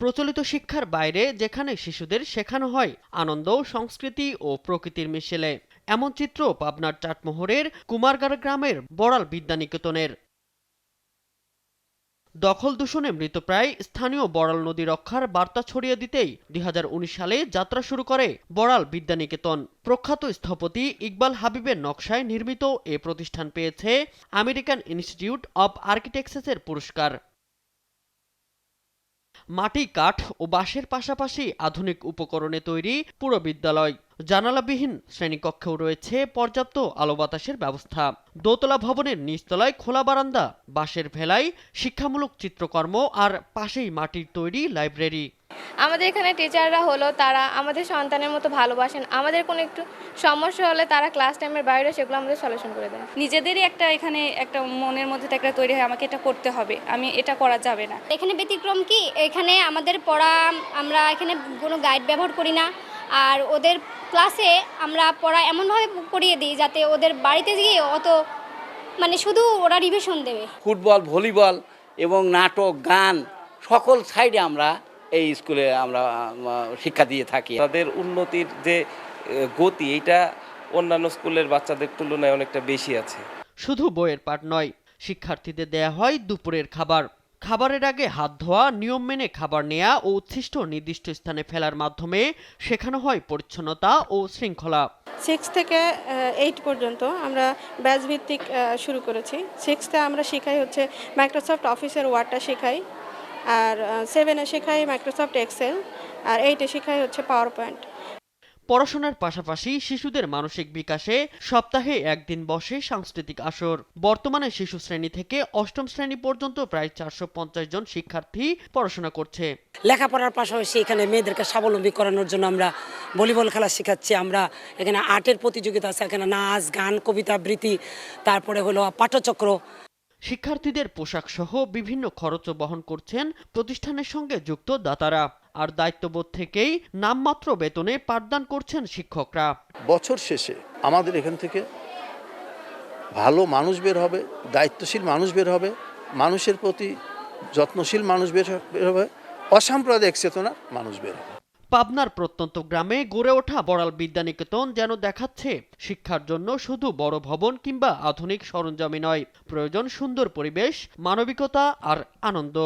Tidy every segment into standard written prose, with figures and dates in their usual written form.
প্রচলিত শিক্ষার বাইরে যেখানে শিশুদের শেখানো হয় আনন্দ, সংস্কৃতি ও প্রকৃতির মিশেলে। এমন চিত্র পাবনার চাটমোহরের কুমারগাড়া গ্রামের বড়াল বিদ্যানিকেতনের। দখল দূষণে মৃতপ্রায় স্থানীয় বড়াল নদী রক্ষার বার্তা ছড়িয়ে দিতেই ২০১৯ সালে যাত্রা শুরু করে বড়াল বিদ্যানিকেতন। প্রখ্যাত স্থপতি ইকবাল হাবিবের নকশায় নির্মিত এ প্রতিষ্ঠান পেয়েছে আমেরিকান ইনস্টিটিউট অব আর্কিটেকচারের পুরস্কার। মাটি, কাঠ ও বাঁশের পাশাপাশি আধুনিক উপকরণে তৈরি পুরো বিদ্যালয়। জানালাবিহীন শ্রেণীকক্ষেও রয়েছে পর্যাপ্ত আলো বাতাসের ব্যবস্থা। দোতলা ভবনের নিচতলায় খোলা বারান্দা, বাঁশের ভেলায় শিক্ষামূলক চিত্রকর্ম আর পাশেই মাটির তৈরি লাইব্রেরি। আমাদের এখানে টিচাররা হলো তারা আমাদের সন্তানের মতো ভালোবাসেন। আমাদের কোনো একটু সমস্যা হলে তারা ক্লাস টাইমের বাইরে সেগুলো আমাদের সলিউশন করে দেন। নিজেদেরই এখানে একটা মনের মধ্যে একটা তৈরি হয়, আমাকে এটা করতে হবে, আমি এটা করা যাবে না। এখানে ব্যতিক্রম কি, এখানে আমাদের পড়া আমরা এখানে কোনো গাইড ব্যবহার করি না। আর ওদের ক্লাসে আমরা পড়া এমনভাবে করিয়ে দিই যাতে ওদের বাড়িতে গিয়ে অত শুধু ওরা রিভিশন দেবে। ফুটবল, ভলিবল এবং নাটক, গান সকল সাইডে আমরা এই স্কুলে আমরা শিক্ষা দিয়ে থাকি। তাদের উন্নতির যে গতি, এটা অন্যান্য স্কুলের বাচ্চাদের তুলনায় অনেকটা বেশি আছে। শুধু বইয়ের পাঠ নয়, শিক্ষার্থীদের দেয়া হয় দুপুরের খাবার। খাবারের আগে হাত ধোয়া, নিয়ম মেনে খাবার নেয়া ও উচ্ছিষ্ট নির্দিষ্ট স্থানে ফেলার মাধ্যমে শেখানো হয় পরিচ্ছন্নতা ও শৃঙ্খলা। 6 থেকে 8 পর্যন্ত আমরা ব্যাচ ভিত্তিক শুরু করেছি। 6তে আমরা শেখাই হচ্ছে মাইক্রোসফট অফিসের ওয়ার্ডটা শেখাই, আর 7-এ শেখাই মাইক্রোসফট এক্সেল, আর 8-এ শেখাই হচ্ছে পাওয়ার পয়েন্ট। পড়াশোনার পাশাপাশি শিশুদের মানসিক বিকাশে সপ্তাহে একদিন বসে সাংস্কৃতিক আসর। বর্তমানে শিশু শ্রেণী থেকে অষ্টম শ্রেণী পর্যন্ত প্রায় 450 জন শিক্ষার্থী পড়াশোনা করছে। লেখাপড়ার পাশাপাশি এখানে মেয়েদেরকে স্বাবলম্বী করানোর জন্য আমরা ভলিবল খেলা শেখাচ্ছি। আমরা এখানে আর্টের প্রতিযোগিতা আছে, এখানে নাচ, গান, কবিতা আবৃত্তি, তারপরে হলো পাঠচক্র। শিক্ষার্থীদের পোশাক সহ বিভিন্ন খরচও বহন করছেন প্রতিষ্ঠানের সঙ্গে যুক্ত দাতারা। আর দায়িত্ববোধ থেকেই নামমাত্র বেতনে পাঠদান করছেন শিক্ষকরা। বছর শেষে আমাদের এখান থেকে ভালো মানুষ বের হবে, দায়িত্বশীল মানুষ বের হবে, মানুষের প্রতি যত্নশীল মানুষ বের হবে, অসাম্প্রদায়িক চেতনার মানুষ বের হবে। পাবনার প্রত্যন্ত গ্রামে গড়ে ওঠা বড়াল বিদ্যানিকেতন যেন দেখাচ্ছে শিক্ষার জন্য শুধু বড় ভবন কিংবা আধুনিক সরঞ্জামই নয়, প্রয়োজন সুন্দর পরিবেশ, মানবিকতা আর আনন্দ।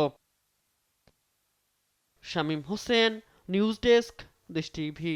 শামীম হোসেন, নিউজ ডেস্ক, দেশ টিভি।